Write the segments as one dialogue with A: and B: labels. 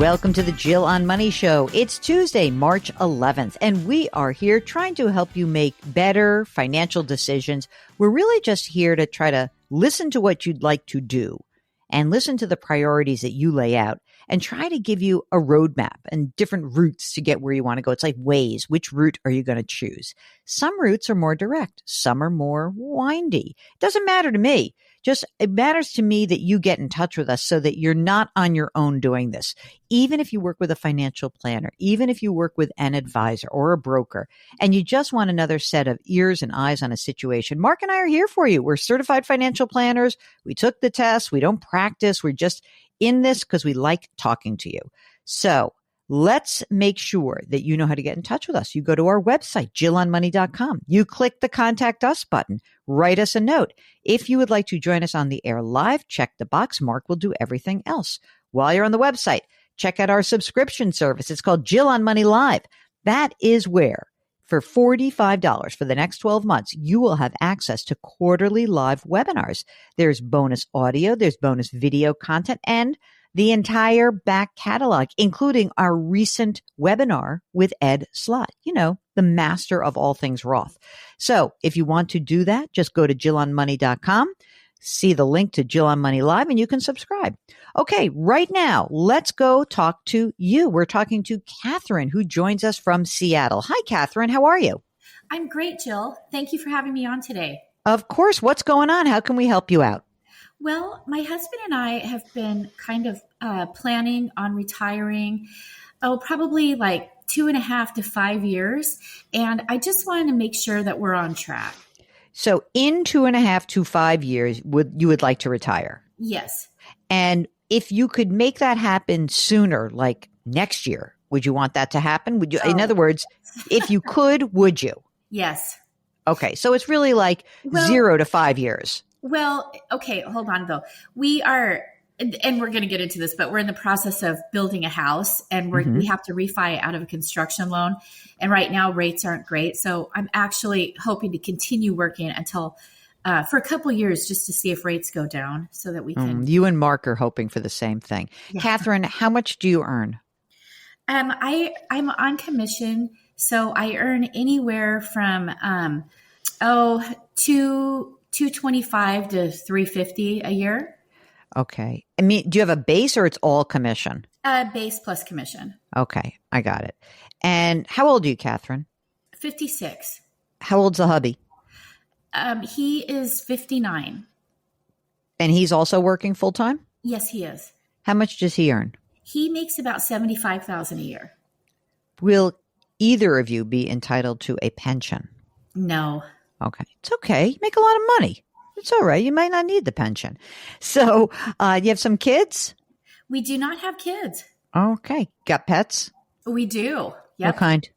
A: Welcome to the Jill on Money Show. It's Tuesday, March 11th, and we are here trying to help you make better financial decisions. We're really just here to try to listen to what you'd like to do and listen to the priorities that you lay out and try to give you a roadmap and different routes to get where you want to go. It's like Waze. Which route are you going to choose? Some routes are more direct. Some are more windy. It doesn't matter to me. Just it matters to me that you get in touch with us so that you're not on your own doing this. Even if you work with a financial planner, even if you work with an advisor or a broker, and you just want another set of ears and eyes on a situation, Mark and I are here for you. We're certified financial planners. We took the test. We don't practice. We're just in this because we like talking to you. So let's make sure that you know how to get in touch with us. You go to our website, jillonmoney.com. You click the Contact Us button. Write us a note. If you would like to join us on the air live, check the box. Mark will do everything else. While you're on the website, check out our subscription service. It's called Jill on Money Live. That is where, for $45 for the next 12 months, you will have access to quarterly live webinars. There's bonus audio, there's bonus video content, and the entire back catalog, including our recent webinar with Ed Slott, you know, the master of all things Roth. So if you want to do that, just go to jillonmoney.com, see the link to Jill on Money Live, and you can subscribe. Okay, right now, let's go talk to you. We're talking to Catherine, who joins us from Seattle. Hi, Catherine. How are you?
B: I'm great, Jill. Thank you for having me on today.
A: Of course. What's going on? How can we help you out?
B: Well, my husband and I have been kind of planning on retiring, probably like 2.5 to 5 years. And I just wanted to make sure that we're on track.
A: So in 2.5 to 5 years, you would like to retire?
B: Yes.
A: And if you could make that happen sooner, like next year, would you want that to happen? Would you, in other words, if you could, would you?
B: Yes.
A: Okay. So it's really like 0 to 5 years.
B: Well, okay, hold on though. We are, and we're going to get into this, but we're in the process of building a house and we have to refi out of a construction loan. And right now rates aren't great. So I'm actually hoping to continue working until, for a couple of years just to see if rates go down so that we can.
A: You and Mark are hoping for the same thing. Yeah. Catherine, how much do you earn?
B: I'm on commission. So I earn anywhere from, 225 to 350 a year.
A: Okay. I mean, do you have a base or it's all commission?
B: Base plus commission.
A: Okay. I got it. And how old are you, Catherine?
B: 56.
A: How old's the hubby?
B: He is 59.
A: And he's also working full time?
B: Yes, he is.
A: How much does he earn?
B: He makes about $75,000 a year.
A: Will either of you be entitled to a pension?
B: No.
A: Okay. It's okay. You make a lot of money. It's all right. You might not need the pension. So you have some kids?
B: We do not have kids.
A: Okay. Got pets?
B: We do. Yep.
A: What kind?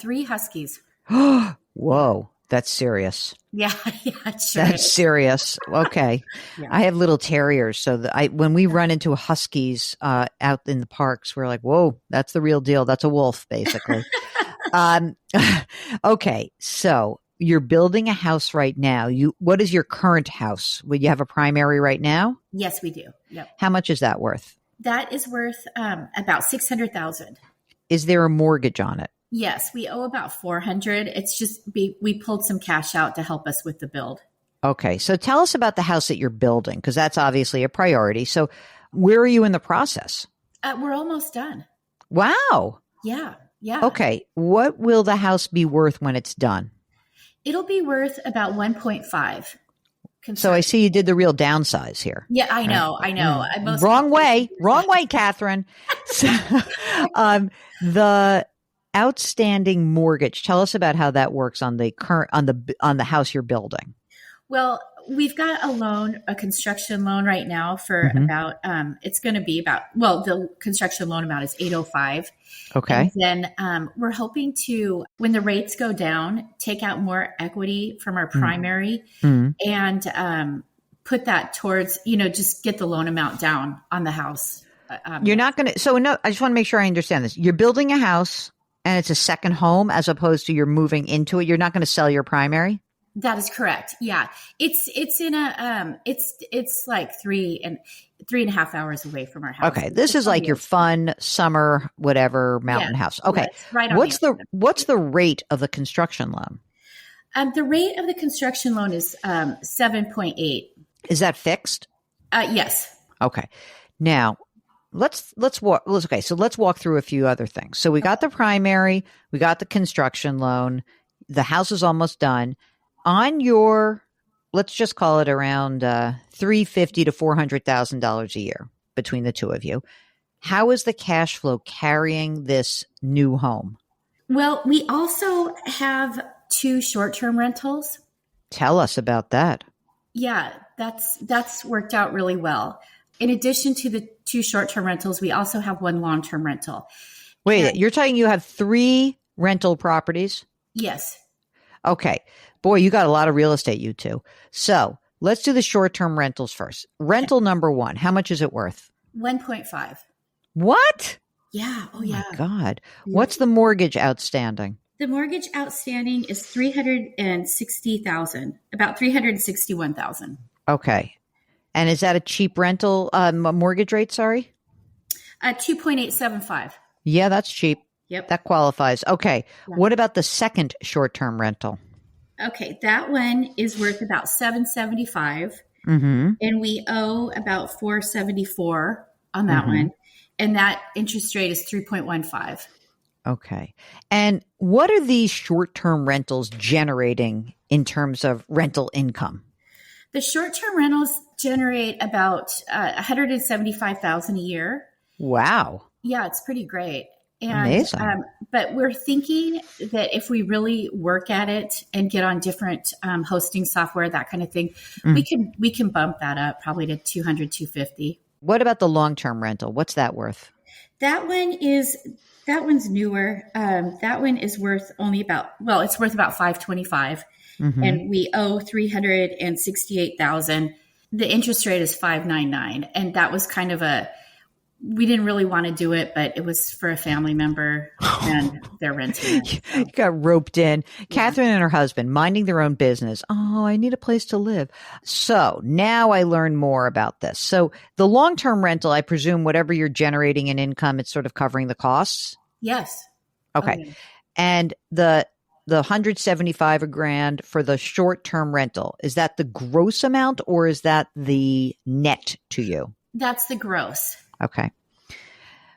B: 3 huskies.
A: Whoa. That's serious.
B: Yeah. Yeah, sure.
A: That's serious. Okay.
B: Yeah.
A: I have little terriers. So when we run into huskies out in the parks, we're like, whoa, that's the real deal. That's a wolf, basically. Okay. So you're building a house right now. What is your current house? Would you have a primary right now?
B: Yes, we do. Yep.
A: How much is that worth?
B: That is worth about $600,000.
A: Is there a mortgage on it?
B: Yes, we owe about $400,000. It's just we pulled some cash out to help us with the build.
A: Okay, so tell us about the house that you're building because that's obviously a priority. So where are you in the process?
B: We're almost done.
A: Wow.
B: Yeah. Yeah.
A: Okay, what will the house be worth when it's done?
B: It'll be worth about 1.5.
A: So I see you did the real downsize here.
B: Yeah, I know. I know.
A: Wrong way, Catherine. So, the outstanding mortgage. Tell us about how that works on the house you're building.
B: Well, we've got a construction loan right now for about, it's going to be about, the construction loan amount is $805,000.
A: Okay.
B: And then we're hoping to, when the rates go down, take out more equity from our primary and put that towards, just get the loan amount down on the house.
A: You're not going to, so no, I just want to make sure I understand this. You're building a house and it's a second home as opposed to you're moving into it. You're not going to sell your primary?
B: That is correct. Yeah. It's in a, it's like 3.5 hours away from our house.
A: Okay. This is like your fun summer, whatever mountain house. Okay.
B: Yes, right on
A: What's the rate of the construction loan?
B: The rate of the construction loan is 7.8.
A: Is that fixed?
B: Yes.
A: Okay. Now let's walk. Okay. So let's walk through a few other things. So we got the primary, we got the construction loan. The house is almost done. On your, let's just call it around $350,000 to $400,000 a year between the two of you. How is the cash flow carrying this new home?
B: Well, we also have 2 short-term rentals.
A: Tell us about that.
B: Yeah, that's worked out really well. In addition to the 2 short-term rentals, we also have 1 long-term rental.
A: Wait, you're saying you have 3 rental properties?
B: Yes.
A: Okay. Boy, you got a lot of real estate, you two. So let's do the short-term rentals first. Rental number 1, how much is it worth?
B: 1.5.
A: What?
B: Yeah. Oh, yeah.
A: My God. What's the mortgage outstanding?
B: The mortgage outstanding is $360,000, about $361,000.
A: Okay. And is that a cheap rental mortgage rate? Sorry.
B: 2.875.
A: Yeah, that's cheap.
B: Yep.
A: That qualifies. Okay.
B: Yeah.
A: What about the second short-term rental?
B: Okay, that one is worth about $775, and we owe about $474 on that one, and that interest rate is 3.15.
A: Okay. And what are these short-term rentals generating in terms of rental income?
B: The short-term rentals generate about $175,000 a year.
A: Wow.
B: Yeah, it's pretty great. And,
A: amazing.
B: But we're thinking that if we really work at it and get on different hosting software, that kind of thing, we can bump that up probably to 200, 250.
A: What about the long-term rental? What's that worth?
B: That one's newer. That one is worth it's worth about $525, and we owe $368,000. The interest rate is 5.99, and that was kind of we didn't really want to do it, but it was for a family member and they're renting it. So.
A: You got roped in. Yeah. Catherine and her husband minding their own business. Oh, I need a place to live. So now I learn more about this. So the long-term rental, I presume whatever you're generating in income, it's sort of covering the costs?
B: Yes.
A: Okay.
B: Okay.
A: And the $175,000 for the short-term rental, is that the gross amount or is that the net to you?
B: That's the gross.
A: Okay.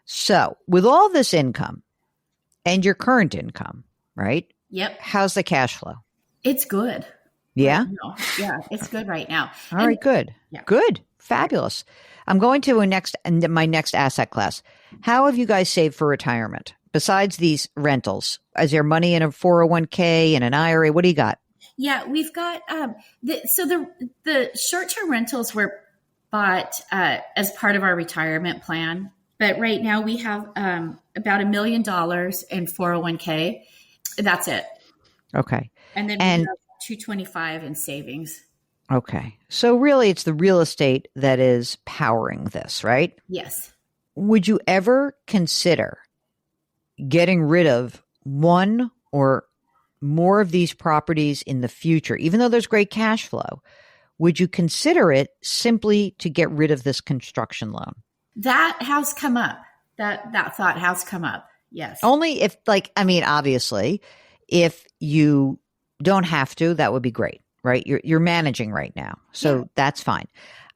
A: So with all this income and your current income, right?
B: Yep.
A: How's the cash flow?
B: It's good.
A: Yeah?
B: Yeah, it's good right now.
A: All right, good. Yeah. Good. Fabulous. I'm going to my next asset class. How have you guys saved for retirement besides these rentals? Is there money in a 401k and an IRA? What do you got?
B: Yeah, we've got the short-term rentals were bought as part of our retirement plan. But right now we have about $1 million in 401k. That's it.
A: Okay.
B: And then we have $225 in savings.
A: Okay. So really it's the real estate that is powering this, right?
B: Yes.
A: Would you ever consider getting rid of one or more of these properties in the future, even though there's great cash flow? Would you consider it simply to get rid of this construction loan? That
B: has come up. That thought has come up. Yes.
A: Only if, obviously, if you don't have to, that would be great, right? You're managing right now. So that's fine.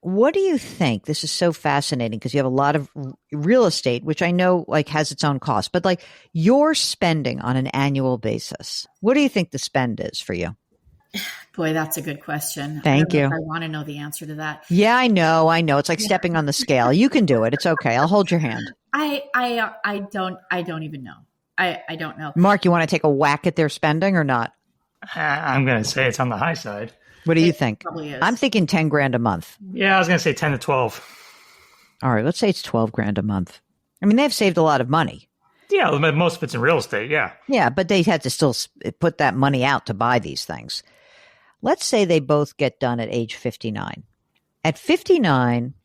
A: What do you think? This is so fascinating because you have a lot of real estate, which I know has its own cost, but your spending on an annual basis, what do you think the spend is for you?
B: Boy, that's a good question.
A: Thank you.
B: I want to know the answer to that.
A: Yeah, I know. It's like stepping on the scale. You can do it. It's okay. I'll hold your hand.
B: I don't even know. I don't know.
A: Mark, you want to take a whack at their spending or not?
C: I'm going to say it's on the high side.
A: What do you think?
B: Probably is.
A: I'm thinking $10,000 a month.
C: Yeah, I was going to say 10 to 12.
A: All right, let's say it's $12,000 a month. I mean, they've saved a lot of money.
C: Yeah, most of it's in real estate. Yeah.
A: Yeah, but they had to still put that money out to buy these things. Let's say they both get done at age 59. At 59,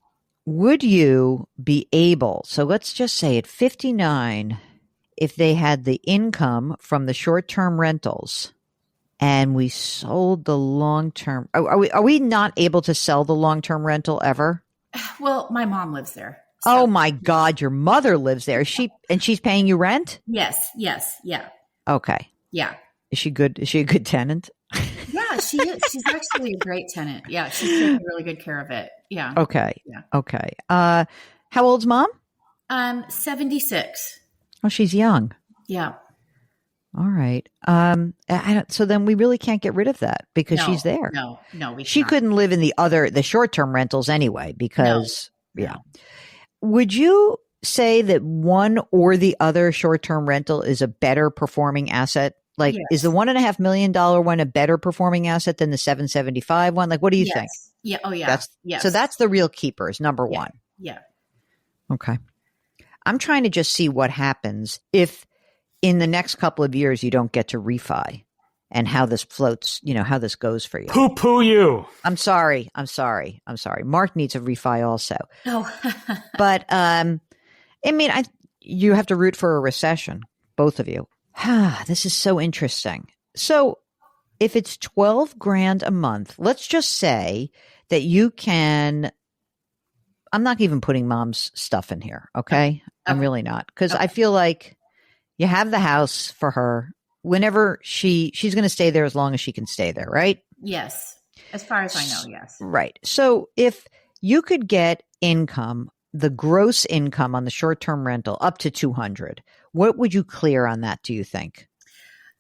A: would you be able, so let's just say at 59, if they had the income from the short-term rentals and we sold the long-term. Are we not able to sell the long-term rental ever?
B: Well, my mom lives there.
A: So. Oh my God, your mother lives there. She's paying you rent?
B: Yes. Yeah.
A: Okay.
B: Yeah.
A: Is she good? Is she a good tenant?
B: Yeah, she is. She's actually a great tenant. Yeah, she's taking really good care of it. Yeah.
A: Okay.
B: Yeah.
A: Okay. How old's mom?
B: 76.
A: Oh, she's young.
B: Yeah.
A: All right. So then we really can't get rid of that because she's there.
B: No,
A: she couldn't live in the short-term rentals anyway because yeah. Would you say that one or the other short-term rental is a better performing asset? Like, is the $1.5 million one a better performing asset than the 775 one? Like, what do you think?
B: Yeah. Oh, yeah.
A: So that's the real keepers, number one.
B: Yeah.
A: Okay. I'm trying to just see what happens if in the next couple of years you don't get to refi and how this floats, how this goes for you.
C: Poo you.
A: I'm sorry. Mark needs a refi also.
B: Oh.
A: But, you have to root for a recession, both of you. This is so interesting. So if it's $12,000 a month, let's just say that you can, I'm not even putting mom's stuff in here. Okay. I'm really not. Cause I feel like you have the house for her whenever she's going to stay there as long as she can stay there. Right.
B: Yes. As far as I know. Yes.
A: Right. So if you could get income, the gross income on the short-term rental up to 200, what would you clear on that, do you think?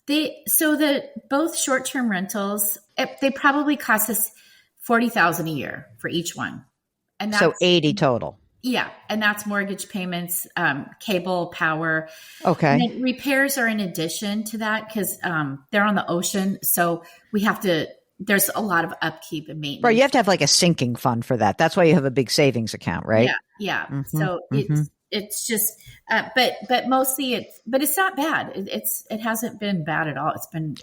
B: Both short-term rentals, they probably cost us $40,000 a year for each one. And that's,
A: so 80 total.
B: Yeah. And that's mortgage payments, cable, power.
A: Okay.
B: And then repairs are in addition to that because they're on the ocean. So there's a lot of upkeep and maintenance.
A: Right. You have to have like a sinking fund for that. That's why you have a big savings account, right?
B: Yeah.
A: Mm-hmm.
B: So it's just, but mostly it's not bad. It hasn't been bad at all. It's been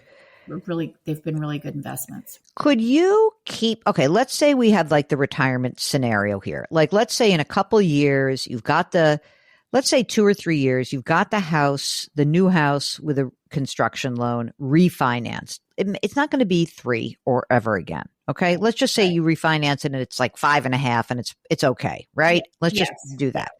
B: they've been really good investments.
A: Could you okay, let's say we have like the retirement scenario here. Like, let's say in a couple of years, let's say 2 or 3 years, you've got the new house with a construction loan refinanced. It's not going to be 3 or ever again. Okay. Let's just say you refinance it and it's like 5.5 and it's okay. Right. Let's just do that.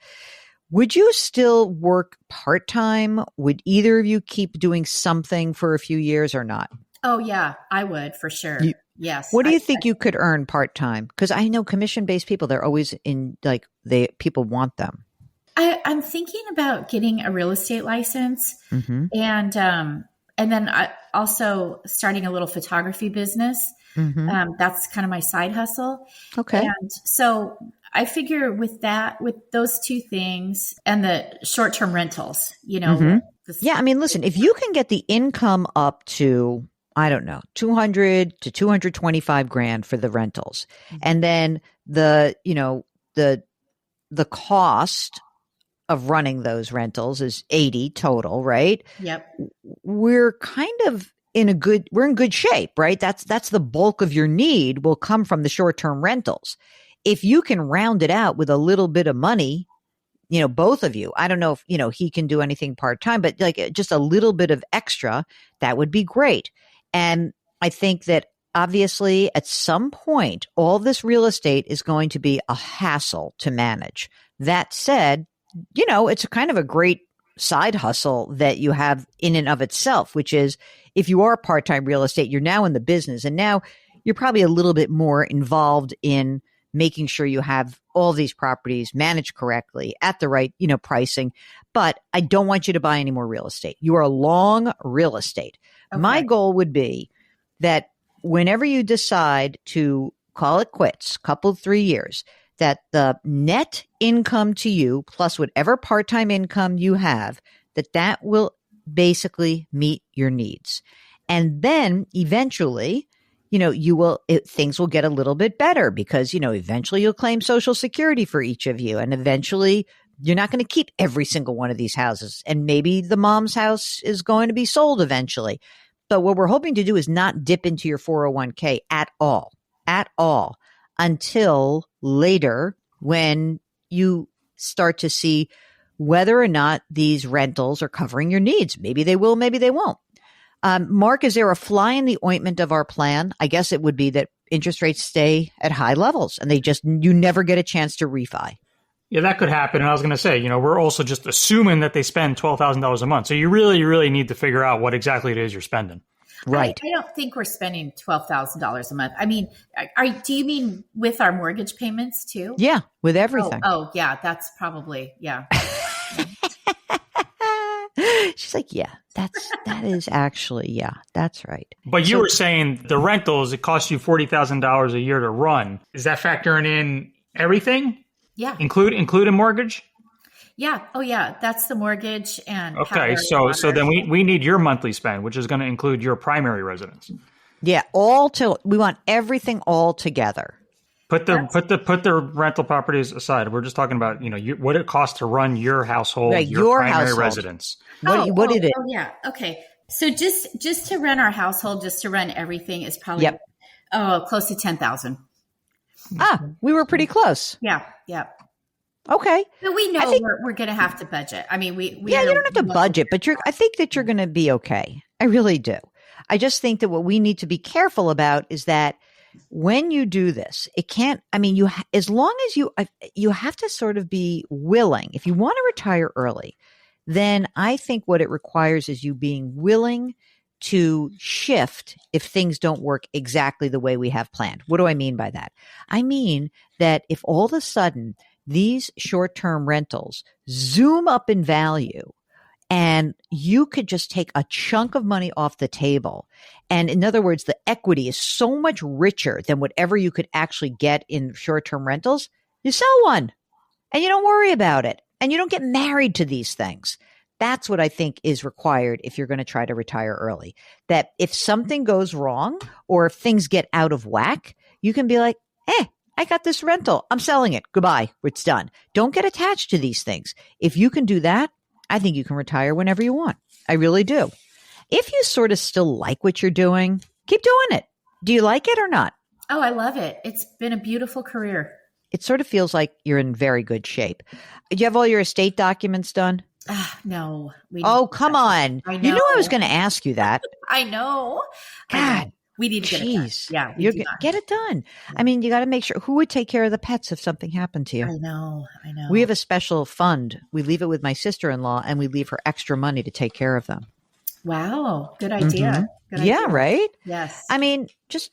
A: Would you still work part-time? Would either of you keep doing something for a few years or not?
B: Oh yeah, I would for sure. Yes.
A: What do you think you could earn part-time? Because I know commission-based people, they're always in people want them.
B: I'm thinking about getting a real estate license and then I also starting a little photography business. That's kind of my side hustle.
A: Okay.
B: And so I figure with those two things and the short-term rentals, Yeah.
A: I mean, listen, if you can get the income up to, I don't know, 200 to 225 grand for the rentals, and then the cost of running those rentals is 80 total, right?
B: Yep.
A: We're in good shape, right? That's the bulk of your need will come from the short-term rentals. If you can round it out with a little bit of money, both of you, I don't know if, he can do anything part-time, but like just a little bit of extra, that would be great. And I think that obviously at some point, all this real estate is going to be a hassle to manage. That said, it's a kind of a great side hustle that you have in and of itself, which is if you are part-time real estate, you're now in the business and now you're probably a little bit more involved in making sure you have all these properties managed correctly at the right, pricing. But I don't want you to buy any more real estate. You are long real estate. Okay. My goal would be that whenever you decide to call it quits, couple 3 years, that the net income to you plus whatever part-time income you have, that will basically meet your needs. And then eventually, things will get a little bit better because, eventually you'll claim Social Security for each of you. And eventually you're not going to keep every single one of these houses. And maybe the mom's house is going to be sold eventually. But what we're hoping to do is not dip into your 401k at all until later when you start to see whether or not these rentals are covering your needs. Maybe they will, maybe they won't. Mark, is there a fly in the ointment of our plan? I guess it would be that interest rates stay at high levels and you never get a chance to refi.
C: Yeah, that could happen. And I was going to say, we're also just assuming that they spend $12,000 a month. So you really need to figure out what exactly it is you're spending.
A: Right.
B: I don't think we're spending $12,000 a month. I mean, do you mean with our mortgage payments too?
A: Yeah, with everything.
B: Oh yeah, that's probably, yeah.
A: She's like, yeah, that is actually, yeah, that's right.
C: But you were saying the rentals, it costs you $40,000 a year to run. Is that factoring in everything?
B: Yeah.
C: Including mortgage?
B: Yeah. Oh yeah. That's the mortgage and
C: okay. So then we need your monthly spend, which is going to include your primary residence.
A: Yeah. We want everything all together.
C: Put the rental properties aside. We're just talking about, what it costs to run your household,
A: right,
C: your primary
A: household.
C: Residence.
A: What is it?
B: Oh yeah. Okay. So just to run our household, just to run everything is probably close to 10,000.
A: We were pretty close.
B: Yeah.
A: Okay.
B: But we know we're going to have to budget. I mean, you
A: don't have to budget, but I think that you're going to be okay. I really do. I just think that what we need to be careful about is that when you do this, it can't, as long as you have to sort of be willing. If you want to retire early, then I think what it requires is you being willing to shift if things don't work exactly the way we have planned. What do I mean by that? I mean that if all of a sudden these short-term rentals zoom up in value and you could just take a chunk of money off the table. And in other words, the equity is so much richer than whatever you could actually get in short-term rentals. You sell one and you don't worry about it. And you don't get married to these things. That's what I think is required if you're going to try to retire early. That if something goes wrong or if things get out of whack, you can be like, I got this rental. I'm selling it. Goodbye. It's done. Don't get attached to these things. If you can do that, I think you can retire whenever you want. I really do. If you sort of still like what you're doing, keep doing it. Do you like it or not?
B: Oh, I love it. It's been a beautiful career.
A: It sort of feels like you're in very good shape. Did you have all your estate documents done?
B: No.
A: Come on.
B: I know.
A: You knew I was going to ask you that.
B: I know.
A: God.
B: We need to get it done. Yeah.
A: Get it done. I mean, you got to make sure. Who would take care of the pets if something happened to you?
B: I know.
A: We have a special fund. We leave it with my sister-in-law and we leave her extra money to take care of them.
B: Wow. Good idea.
A: Mm-hmm.
B: Good idea.
A: Yeah, right?
B: Yes.
A: I mean, just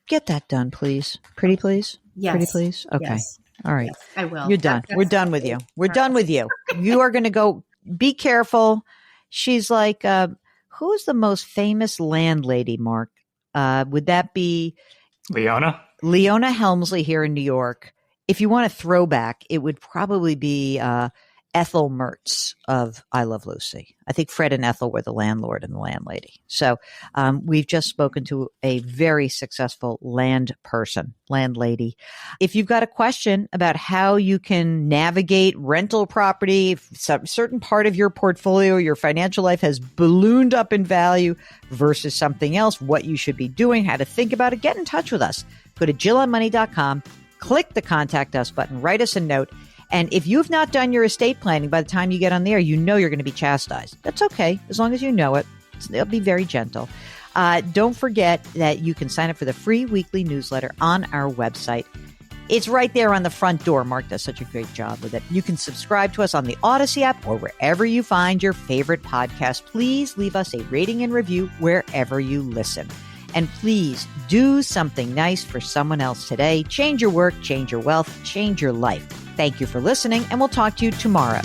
A: get that done, please. Pretty please?
B: Yes.
A: Pretty please? Okay.
B: Yes.
A: All right.
B: Yes, I will.
A: You're done. We're done with you. We're done with you. You are going to go. Be careful. She's like, who's the most famous landlady, Mark? Would that be
C: Leona
A: Helmsley here in New York? If you want a throwback, it would probably be Ethel Mertz of I Love Lucy. I think Fred and Ethel were the landlord and the landlady. So we've just spoken to a very successful landlady. If you've got a question about how you can navigate rental property, if some certain part of your portfolio, your financial life has ballooned up in value versus something else, what you should be doing, how to think about it, get in touch with us. Go to JillOnMoney.com, click the Contact Us button, write us a note. And if you've not done your estate planning by the time you get on the air, you know you're going to be chastised. That's okay, as long as you know it. They'll be very gentle. Don't forget that you can sign up for the free weekly newsletter on our website. It's right there on the front door. Mark does such a great job with it. You can subscribe to us on the Odyssey app or wherever you find your favorite podcast. Please leave us a rating and review wherever you listen. And please do something nice for someone else today. Change your work, change your wealth, change your life. Thank you for listening, and we'll talk to you tomorrow.